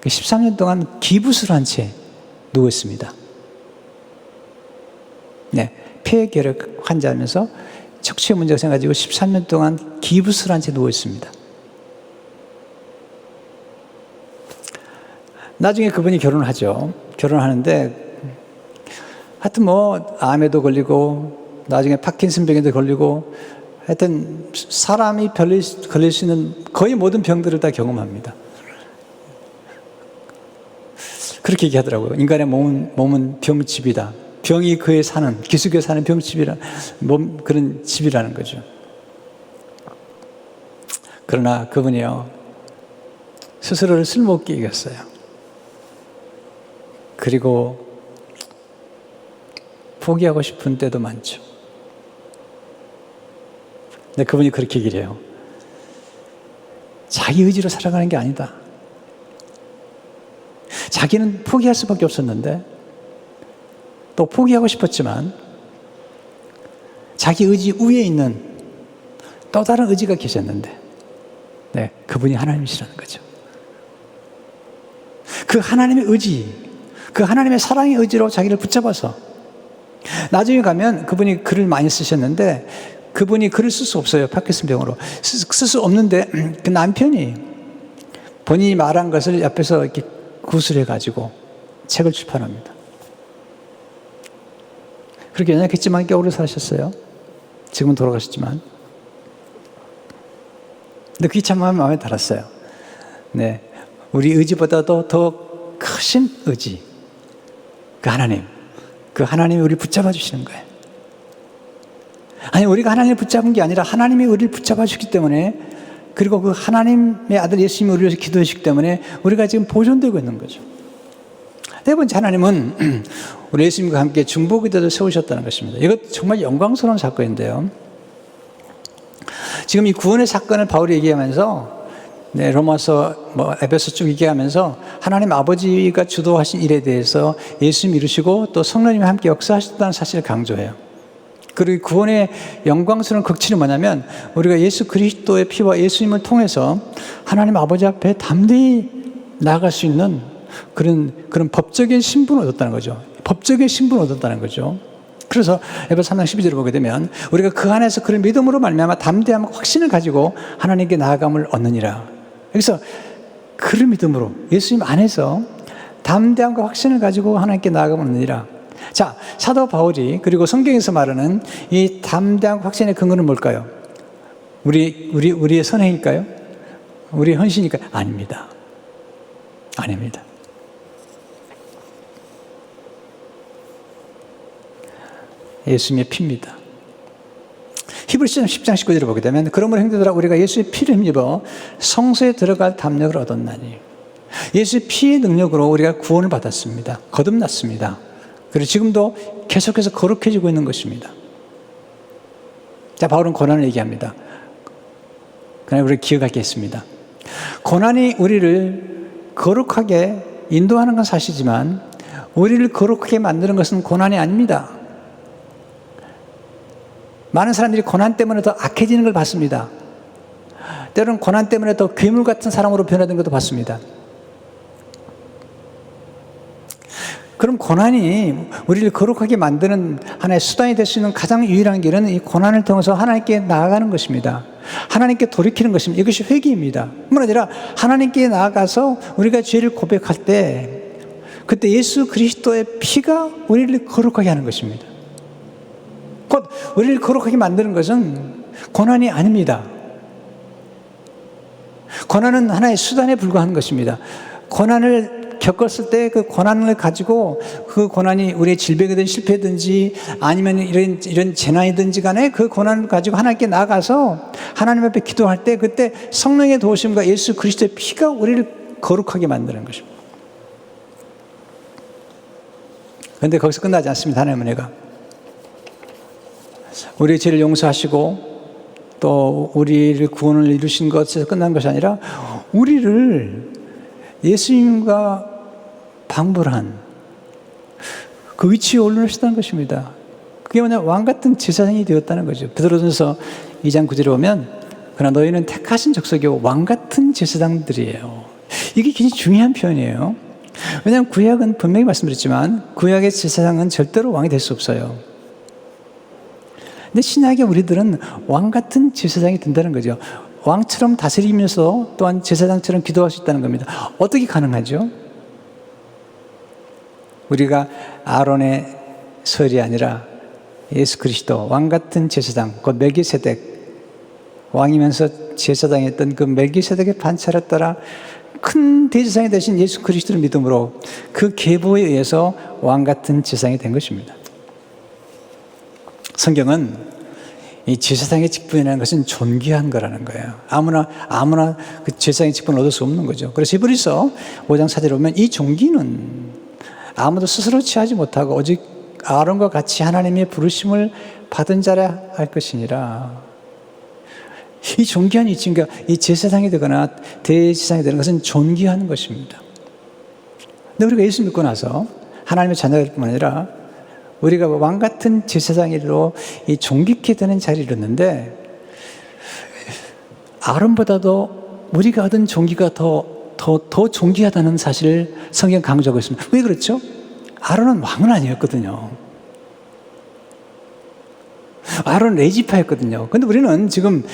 13년 동안 기부스를 한 채 누웠습니다. 네, 폐결핵 환자면서 척추에 문제가 생겨가지고 13년 동안 기부스를 한 채 누워있습니다. 나중에 그분이 결혼을 하죠. 결혼하는데 하여튼 뭐 암에도 걸리고 나중에 파킨슨병에도 걸리고 하여튼 사람이 걸릴 수 있는 거의 모든 병들을 다 경험합니다. 그렇게 얘기하더라고요. 인간의 몸은 병집이다. 병이 그에 사는, 기숙에 사는 병집이라, 그런 집이라는 거죠. 그러나 그분이요, 스스로를 쓸모없게 이겼어요. 그리고 포기하고 싶은 때도 많죠. 근데 그분이 그렇게 얘기를 해요. 자기 의지로 살아가는 게 아니다. 자기는 포기할 수밖에 없었는데 또 포기하고 싶었지만 자기 의지 위에 있는 또 다른 의지가 계셨는데 네, 그분이 하나님이시라는 거죠. 그 하나님의 의지, 그 하나님의 사랑의 의지로 자기를 붙잡아서 나중에 가면 그분이 글을 많이 쓰셨는데 그분이 글을 쓸 수 없어요. 파킨슨병으로. 쓸 수 없는데 그 남편이 본인이 말한 것을 옆에서 이렇게 구술해가지고 책을 출판합니다. 그렇게 연약했지만 꽤 오래 사셨어요. 지금은 돌아가셨지만. 근데 그게 참 마음에 달았어요. 네, 우리 의지보다도 더 크신 의지, 그 하나님, 그 하나님이 우리를 붙잡아 주시는 거예요. 아니, 우리가 하나님을 붙잡은 게 아니라 하나님이 우리를 붙잡아 주기 때문에, 그리고 그 하나님의 아들 예수님이 우리를 위해서 기도해 주시기 때문에 우리가 지금 보존되고 있는 거죠. 네 번째, 하나님은 우리 예수님과 함께 중보기도를 세우셨다는 것입니다. 이것 정말 영광스러운 사건인데요. 지금 이 구원의 사건을 바울이 얘기하면서 네, 로마서, 에베소 쭉 얘기하면서 하나님 아버지가 주도하신 일에 대해서 예수님이 이루시고 또 성령님이 함께 역사하셨다는 사실을 강조해요. 그리고 구원의 영광스러운 극치는 뭐냐면 우리가 예수 그리스도의 피와 예수님을 통해서 하나님 아버지 앞에 담대히 나아갈 수 있는 그런 법적인 신분을 얻었다는 거죠. 법적인 신분을 얻었다는 거죠. 그래서 에베소 3장 12절을 보게 되면 우리가 그 안에서 그런 믿음으로 말미암아 담대함과 확신을 가지고 하나님께 나아감을 얻느니라. 여기서 그런 믿음으로 예수님 안에서 담대함과 확신을 가지고 하나님께 나아감을 얻느니라. 자, 사도 바울이 그리고 성경에서 말하는 이 담대함과 확신의 근거는 뭘까요? 우리의 선행일까요? 우리의 헌신일까요? 아닙니다. 아닙니다. 예수님의 피입니다. 히브리서 10장 19절을 보게 되면 그러므로 형제들아 우리가 예수의 피를 힘입어 성소에 들어갈 담력을 얻었나니 예수의 피의 능력으로 우리가 구원을 받았습니다. 거듭났습니다. 그리고 지금도 계속해서 거룩해지고 있는 것입니다. 자, 바울은 고난을 얘기합니다. 그러나 우리가 기억할 게 있습니다. 고난이 우리를 거룩하게 인도하는 건 사실이지만 우리를 거룩하게 만드는 것은 고난이 아닙니다. 많은 사람들이 고난 때문에 더 악해지는 걸 봤습니다. 때로는 고난 때문에 더 괴물 같은 사람으로 변화된 것도 봤습니다. 그럼 고난이 우리를 거룩하게 만드는 하나의 수단이 될 수 있는 가장 유일한 길은 이 고난을 통해서 하나님께 나아가는 것입니다. 하나님께 돌이키는 것입니다. 이것이 회개입니다. 뿐만 아니라 하나님께 나아가서 우리가 죄를 고백할 때 그때 예수 그리스도의 피가 우리를 거룩하게 하는 것입니다. 곧 우리를 거룩하게 만드는 것은 고난이 아닙니다. 고난은 하나의 수단에 불과한 것입니다. 고난을 겪었을 때 그 고난을 가지고 그 고난이 우리의 질병이든 실패든지 아니면 이런 재난이든지 간에 그 고난을 가지고 하나님께 나아가서 하나님 앞에 기도할 때 그때 성령의 도우심과 예수 그리스도의 피가 우리를 거룩하게 만드는 것입니다. 그런데 거기서 끝나지 않습니다. 하나님의 은혜가. 우리의 죄를 용서하시고 또 우리를 구원을 이루신 것에서 끝난 것이 아니라 우리를 예수님과 방불한 그 위치에 올려놓으셨다는 것입니다. 그게 뭐냐 왕 같은 제사장이 되었다는 거죠. 베드로전서 2장 9절에 보면 그러나 너희는 택하신 족속이요 왕 같은 제사장들이에요. 이게 굉장히 중요한 표현이에요. 왜냐하면 구약은 분명히 말씀드렸지만 구약의 제사장은 절대로 왕이 될 수 없어요. 근데 신약의 우리들은 왕 같은 제사장이 된다는 거죠. 왕처럼 다스리면서 또한 제사장처럼 기도할 수 있다는 겁니다. 어떻게 가능하죠? 우리가 아론의 설이 아니라 예수 그리스도 왕 같은 제사장, 곧 멜기세덱, 왕이면서 제사장이었던 그 멜기세덱의 반차를 따라 큰 대제사장이 되신 예수 그리스도를 믿음으로 그 계보에 의해서 왕 같은 제사장이 된 것입니다. 성경은 이 제사장의 직분이라는 것은 존귀한 거라는 거예요. 아무나 그 제사장의 직분을 얻을 수 없는 거죠. 그래서 히브리서 5장 4절에 보면 이 존귀는 아무도 스스로 취하지 못하고 오직 아론과 같이 하나님의 부르심을 받은 자라 할 것이니라. 이 존귀한 위치가 이 제사장이 되거나 대제사장이 되는 것은 존귀한 것입니다. 근데 우리가 예수 믿고 나서 하나님의 자녀가 될 뿐만 아니라 우리가 왕 같은 제사장으로 이 존귀케 되는 자리를 이뤘는데 아론보다도 우리가 얻은 존귀가 더 존귀하다는 사실을 성경 강조하고 있습니다. 왜 그렇죠? 아론은 왕은 아니었거든요. 아론은 레지파였거든요. 근데 우리는 지금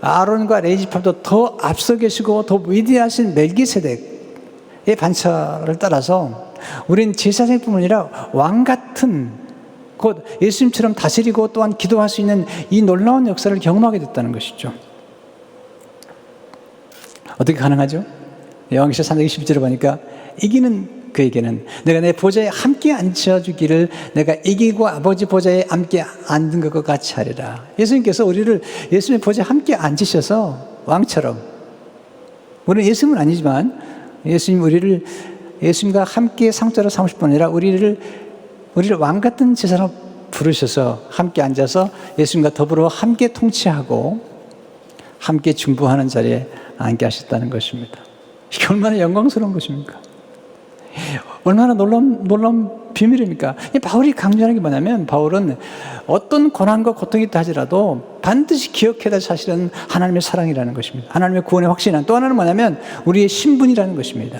아론과 레지파보다 더 앞서 계시고 더 위대하신 멜기세덱의 반차를 따라서 우리는 제사장뿐만 아니라 왕 같은 곧 예수님처럼 다스리고 또한 기도할 수 있는 이 놀라운 역사를 경험하게 됐다는 것이죠. 어떻게 가능하죠? 요한계시록 3장 22절을 보니까 이기는 그에게는 내가 내 보좌에 함께 앉혀주기를 내가 이기고 아버지 보좌에 함께 앉은 것과 같이 하리라. 예수님께서 우리를 예수님의 보좌에 함께 앉으셔서 왕처럼, 우리는 예수님은 아니지만 예수님 우리를 예수님과 함께 상자로 삼으실 뿐 아니라 우리를 왕 같은 제사로 부르셔서 함께 앉아서 예수님과 더불어 함께 통치하고 함께 중보하는 자리에 앉게 하셨다는 것입니다. 이게 얼마나 영광스러운 것입니까? 얼마나 놀라운 비밀입니까? 바울이 강조하는 게 뭐냐면 바울은 어떤 고난과 고통이 있다 하더라도 반드시 기억해야 할 사실은 하나님의 사랑이라는 것입니다. 하나님의 구원의 확신이란 또 하나는 뭐냐면 우리의 신분이라는 것입니다.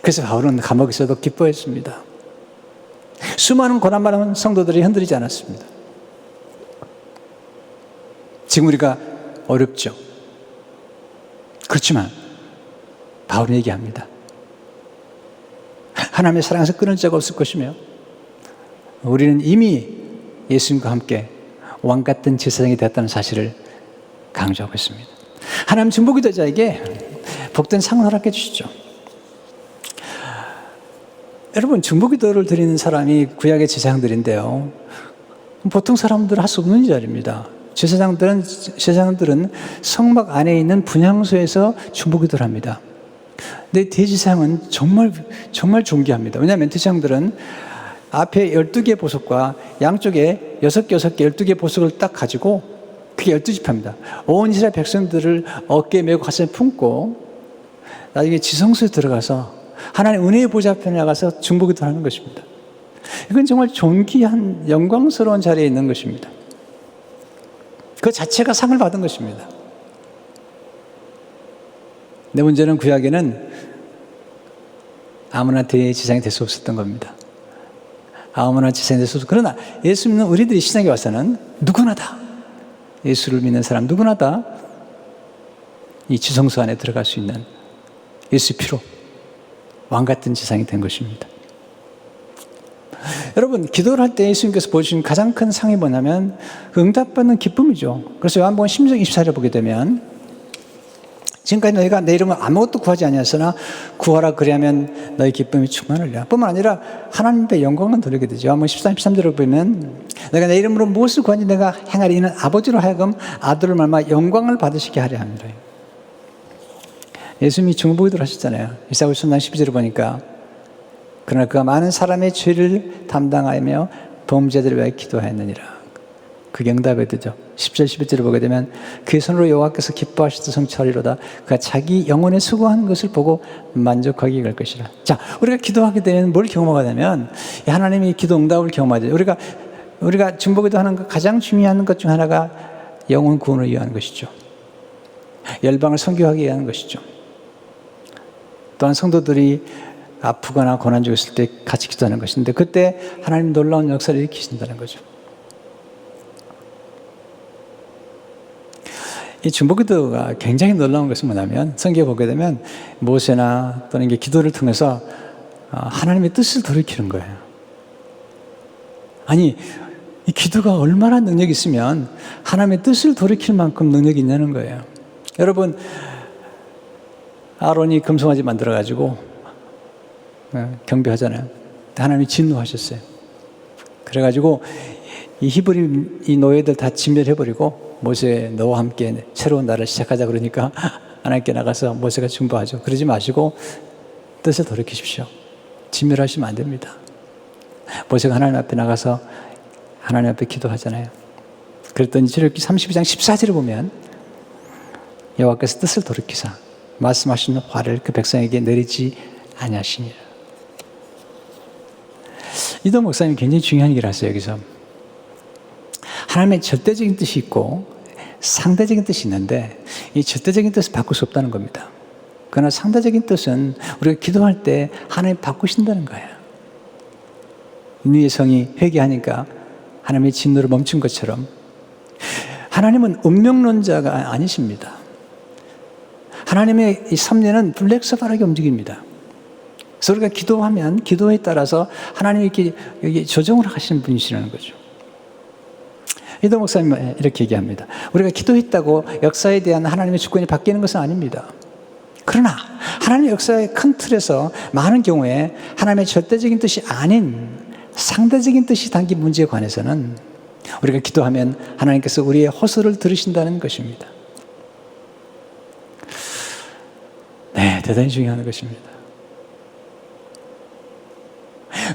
그래서 바울은 감옥에서도 기뻐했습니다. 수많은 고난 받은 성도들이 흔들리지 않았습니다. 지금 우리가 어렵죠. 그렇지만 바울은 얘기합니다. 하나님의 사랑에서 끊을 자가 없을 것이며 우리는 이미 예수님과 함께 왕 같은 제사장이 되었다는 사실을 강조하고 있습니다. 하나님 중보기도자에게 복된 상을 허락해 주시죠. 여러분, 중보기도를 드리는 사람이 구약의 제사장들인데요. 보통 사람들은 할 수 없는 자리입니다. 제사장들은 성막 안에 있는 분향소에서 중보기도를 합니다. 근데 대제사장은 정말 존귀합니다. 왜냐하면 대제사장들은 앞에 12개의 보석과 양쪽에 6개, 12개의 보석을 딱 가지고 그게 12지파입니다. 온 이스라엘 백성들을 어깨에 메고 가슴에 품고 나중에 지성소에 들어가서 하나님 은혜의 보좌 앞에 나가서 중보기도를 하는 것입니다. 이건 정말 존귀한 영광스러운 자리에 있는 것입니다. 그 자체가 상을 받은 것입니다. 내 문제는 구약에는 아무나 대제사장이 될 수 없었던 겁니다. 아무나 제사장이 될 수 없었고, 그러나 예수 믿는 우리들이 시장에 와서는 누구나 다, 예수를 믿는 사람 누구나 다 이 지성소 안에 들어갈 수 있는 예수의 피로 왕 같은 제사장이 된 것입니다. 여러분, 기도를 할 때 예수님께서 보여주신 가장 큰 상이 뭐냐면 그 응답받는 기쁨이죠. 그래서 요한복음 16장 24절을 보게 되면 지금까지 너희가 내 이름을 아무것도 구하지 아니하였으나 구하라 그리하면 너희 기쁨이 충만하리라. 뿐만 아니라 하나님의 영광을 돌리게 되죠. 요한복음 13, 13절을 보면 내가 내 이름으로 무엇을 구하니 내가 행하리 이는 아버지로 하여금 아들을 말미암아 영광을 받으시게 하려 함이라. 예수님이 중보기도를 하셨잖아요. 이사야서 10장 12절을 보니까 그러나 그가 많은 사람의 죄를 담당하며 범죄들을 위하여 기도하였느니라. 그게 응답이 되죠. 10절 11절을 보게 되면 그의 손으로 여호와께서 기뻐하시듯 성취하리로다. 그가 자기 영혼에 수고하는 것을 보고 만족하게 갈 것이라. 자, 우리가 기도하게 되면 뭘 경험하게 되면 하나님이 기도 응답을 경험하죠. 우리가 중보기도 하는 것 가장 중요한 것 중 하나가 영혼 구원을 위한 것이죠. 열방을 선교하게 하는 것이죠. 또한 성도들이 아프거나 고난 중에 있을 때 같이 기도하는 것인데 그때 하나님 놀라운 역사를 일으키신다는 거죠. 이 중보기도가 굉장히 놀라운 것은 뭐냐면 성경에 보게 되면 모세나 또는 이게 기도를 통해서 하나님의 뜻을 돌이키는 거예요. 아니 이 기도가 얼마나 능력이 있으면 하나님의 뜻을 돌이킬 만큼 능력이 있냐는 거예요. 여러분 아론이 금송아지 만들어가지고 경배하잖아요. 하나님이 진노하셨어요. 그래가지고 이 히브리 이 노예들 다 진멸해버리고 모세 너와 함께 새로운 날을 시작하자 그러니까 하나님께 나가서 모세가 중보하죠. 그러지 마시고 뜻을 돌이키십시오. 진멸하시면 안 됩니다. 모세가 하나님 앞에 나가서 하나님 앞에 기도하잖아요. 그랬더니 출애굽기 32장 14절을 보면 여호와께서 뜻을 돌이키사 말씀하시는 화를 그 백성에게 내리지 아니하시니라. 이도 목사님이 굉장히 중요한 얘기를 하세요. 여기서 하나님의 절대적인 뜻이 있고 상대적인 뜻이 있는데 이 절대적인 뜻을 바꿀 수 없다는 겁니다. 그러나 상대적인 뜻은 우리가 기도할 때 하나님 바꾸신다는 거예요. 니느웨 성이 회개하니까 하나님의 진노를 멈춘 것처럼 하나님은 운명론자가 아니십니다. 하나님의 이 섭리는 블랙스바하게 움직입니다. 그래서 우리가 기도하면 기도에 따라서 하나님이 이렇게 조정을 하시는 분이시라는 거죠. 이도 목사님은 이렇게 얘기합니다. 우리가 기도했다고 역사에 대한 하나님의 주권이 바뀌는 것은 아닙니다. 그러나 하나님의 역사의 큰 틀에서 많은 경우에 하나님의 절대적인 뜻이 아닌 상대적인 뜻이 담긴 문제에 관해서는 우리가 기도하면 하나님께서 우리의 호소를 들으신다는 것입니다. 네, 대단히 중요한 것입니다.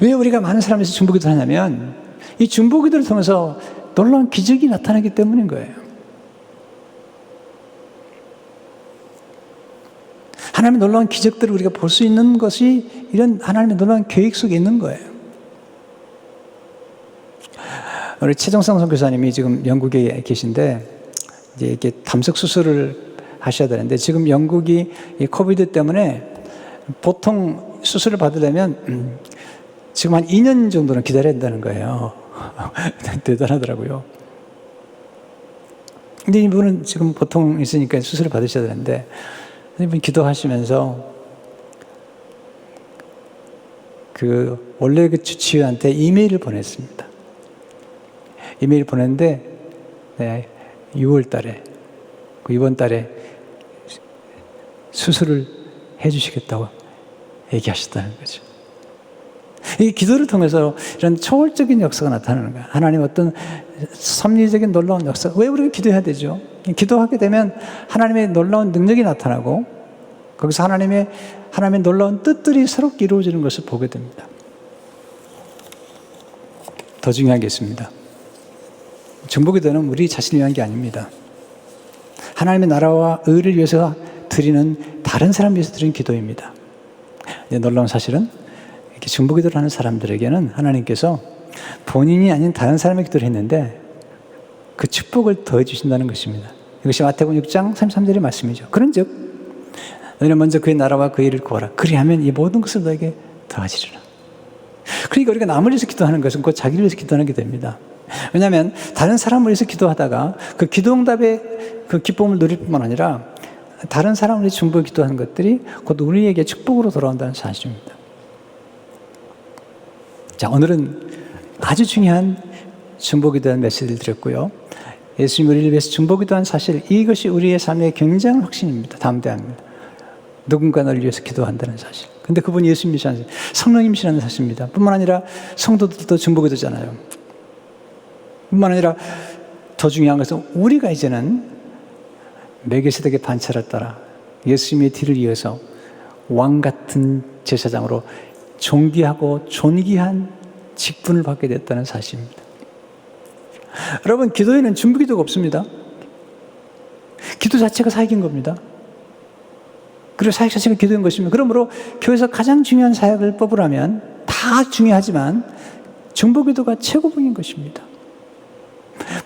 왜 우리가 많은 사람에서 중보기도를 하냐면 이 중보기도를 통해서 놀라운 기적이 나타나기 때문인 거예요. 하나님의 놀라운 기적들을 우리가 볼 수 있는 것이 이런 하나님의 놀라운 계획 속에 있는 거예요. 우리 최정상 선교사님이 지금 영국에 계신데 이제 이렇게 담석 수술을 하셔야 되는데 지금 영국이 이 코비드 때문에 보통 수술을 받으려면 지금 한 2년 정도는 기다려야 된다는 거예요. 대단하더라고요. 근데 이분은 지금 보통 있으니까 수술을 받으셔야 되는데 이분 기도하시면서 원래 그 주치의한테 이메일을 보냈습니다. 이메일 보냈는데 네, 6월 달에 이번 달에 수술을 해주시겠다고 얘기하셨다는 거죠. 이 기도를 통해서 이런 초월적인 역사가 나타나는 거예요. 하나님 어떤 섭리적인 놀라운 역사. 왜 우리가 기도해야 되죠? 기도하게 되면 하나님의 놀라운 능력이 나타나고 거기서 하나님의 놀라운 뜻들이 새롭게 이루어지는 것을 보게 됩니다. 더 중요한 게 있습니다. 중보기도는 우리 자신을 위한 게 아닙니다. 하나님의 나라와 의를 위해서 드리는 다른 사람을 위해서 드리는 기도입니다. 놀라운 사실은 이렇게 중보기도를 하는 사람들에게는 하나님께서 본인이 아닌 다른 사람의 기도를 했는데 그 축복을 더해 주신다는 것입니다. 이것이 마태복음 6장 33절의 말씀이죠. 그런즉 너희는 먼저 그의 나라와 그의 일을 구하라. 그리하면 이 모든 것을 너에게 더하시리라. 그러니까 우리가 남을 위해서 기도하는 것은 곧 자기를 위해서 기도하는 게 됩니다. 왜냐하면 다른 사람을 위해서 기도하다가 그 기도응답의 그 기쁨을 누릴 뿐만 아니라 다른 사람을 위해서 중보에 기도하는 것들이 곧 우리에게 축복으로 돌아온다는 사실입니다. 자, 오늘은 아주 중요한 중보기도한 메시지를 드렸고요. 예수님 우리를 위해서 중보기도한 사실, 이것이 우리의 삶의 굉장한 확신입니다. 담대합니다. 누군가 너를 위해서 기도한다는 사실. 근데 그분이 예수님이시라는 사실, 성령님이시라는 사실입니다. 뿐만 아니라 성도들도 중보기도잖아요. 뿐만 아니라 더 중요한 것은 우리가 이제는 멜기세덱의 반차를 따라 예수님의 뒤를 이어서 왕 같은 제사장으로 존귀하고 존귀한 직분을 받게 됐다는 사실입니다. 여러분, 기도에는 중보기도가 없습니다. 기도 자체가 사역인 겁니다. 그리고 사역 자체가 기도인 것입니다. 그러므로 교회에서 가장 중요한 사역을 뽑으라면 다 중요하지만 중보기도가 최고봉인 것입니다.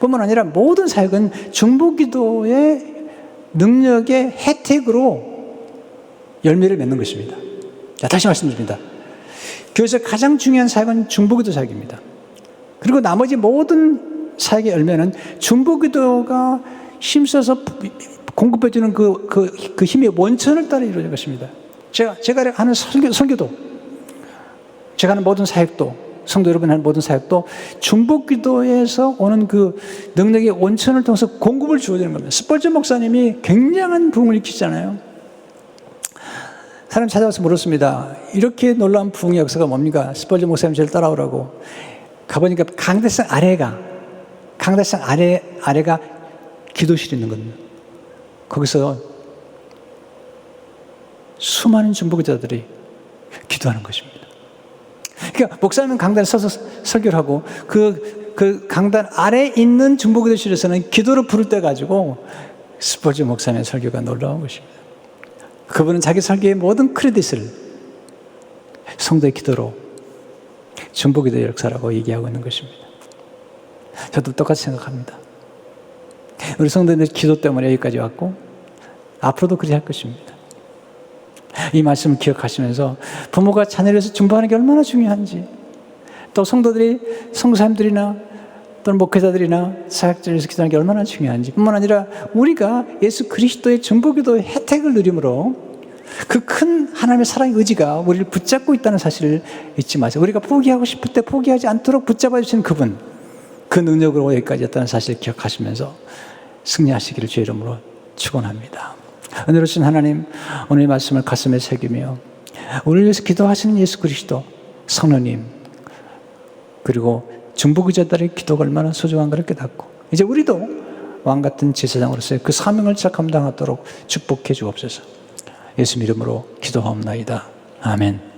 뿐만 아니라 모든 사역은 중보기도의 능력의 혜택으로 열매를 맺는 것입니다. 자, 다시 말씀드립니다. 교회에서 가장 중요한 사역은 중보기도 사역입니다. 그리고 나머지 모든 사역의 열매는 중보기도가 힘써서 공급해주는 그 힘의 원천을 따라 이루어진 것입니다. 제가 하는 선교도, 제가 하는 모든 사역도, 성도 여러분이 하는 모든 사역도 중보기도에서 오는 그 능력의 원천을 통해서 공급을 주어지는 겁니다. 스펄전 목사님이 굉장한 부흥을 일으키잖아요. 사람 찾아와서 물었습니다. 이렇게 놀라운 부흥의 역사가 뭡니까? 스펄전 목사님 저를 따라오라고. 가보니까 강대상 아래가 기도실이 있는 겁니다. 거기서 수많은 중보기도자들이 기도하는 것입니다. 그러니까 목사님은 강단에 서서 설교를 하고 그 강단 아래에 있는 중보기도실에서는 기도를 부를 때 가지고 스펄전 목사님의 설교가 놀라운 것입니다. 그분은 자기 설교의 모든 크레딧을 성도의 기도로 중보기도의 역사라고 얘기하고 있는 것입니다. 저도 똑같이 생각합니다. 우리 성도들 기도 때문에 여기까지 왔고 앞으로도 그리 할 것입니다. 이 말씀을 기억하시면서 부모가 자녀를 위해서 중보하는 게 얼마나 중요한지, 또 성도들이 성도사님들이나 또는 목회자들이나 사역자를 위해서 기도하는 게 얼마나 중요한지, 뿐만 아니라 우리가 예수 그리스도의 중보기도의 혜택을 누림으로 그 큰 하나님의 사랑의 의지가 우리를 붙잡고 있다는 사실을 잊지 마세요. 우리가 포기하고 싶을 때 포기하지 않도록 붙잡아 주시는 그분, 그 능력으로 여기까지 왔다는 사실을 기억하시면서 승리하시기를 주의 이름으로 축원합니다. 은혜로우신 하나님, 오늘 말씀을 가슴에 새기며 우리를 위해서 기도하시는 예수 그리스도, 성령님, 그리고 중보기도자들의 기도가 얼마나 소중한 걸 깨닫고 이제 우리도 왕같은 제사장으로서의 그 사명을 잘 감당하도록 축복해 주옵소서. 예수 이름으로 기도하옵나이다. 아멘.